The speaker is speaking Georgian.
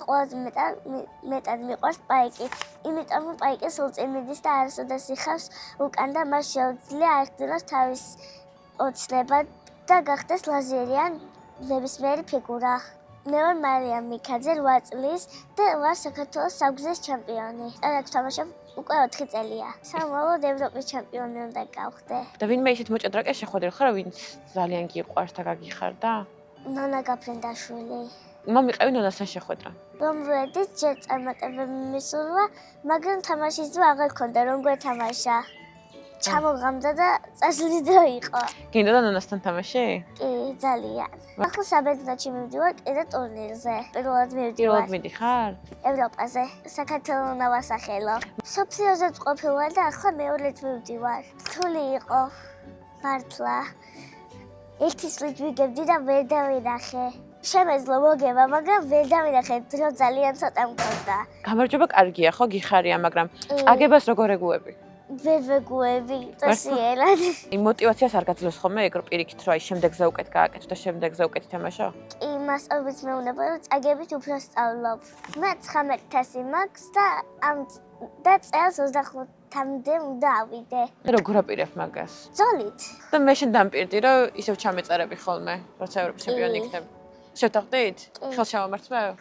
ყველაზე მეტად მიყვარს პაიკი. იმიტომ რომ პაიკი სულ წინ მიდის და არასოდეს იხავს უკან და მას შეუძლია აერთოს თავის ოცნება და გახდეს ლაზერიან ნებისმიერი ფიგურა. მე ვარ მარიამ მიქაძე 8 წლის და ვარ საქართველოს საგზის ჩემპიონი. აქ თამაშობ უკვე 4 წელია. სამომავლოდ ევროპის ჩემპიონი უნდა გავხდე. და ვინმე ისეთ მოჭადრაკეს შეხვედრე ხარ, ვინც ძალიან გიყვარს და გაგიხარდა? ნონა გაფრინდაშვილი. მომიყევი ნონასთან შეხვედრა. რომ ვედით, ჯერ წარმატებები მისურვა, მაგრამ თამაშის ძმა აღარ ქონდა, რომ გვეთამაშა. ჩამოღამდა და წასვლით იყო. გინდოდა ნონასთან თამაში? კი, ძალიან. ახლა საბერძნეთში მივდივარ კიდე ტურნირზე. პირველად მივდივარ. პირველად მიდიხარ? ევროპაზე. საქართველოს ნავასახელო. სოფლიოზეც ყოფილვარ და ახლა მეორედ მივდივარ. რთული იყო. მართლა. ერთი წლით ვიგებდი და ვერ დავინახე. შემეძლო მოგება, მაგრამ ვერ დავინახე, დრო ძალიან ცოტა მქონდა. გამარჯობა კარგია, ხო, გიხარია, მაგრამ წაგებას როგორ ეგუები? ვერ ვეგუები, წესიერად. მოტივაციას არ გაძლევს ხოლმე ეგ პირიქით, რომ აი შემდეგზე უკეთ გააკეთო და შემდეგზე უკეთ თამაშო? კი, მასწავლებლიც მეუბნება, რომ წაგებით უფრო სწავლობ. მე 19,000 მაქვს და წელს 25-მდე უნდა ავიდე. როგორ აპირებ მაგას? ძოლით. და მე შენ დამპირდი, რომ ისევ ჩამეწერები ხოლმე, როცა ევროპის ჩემპიონი იქნები. შევთანხმდით? ხელს ჩამომართმევ?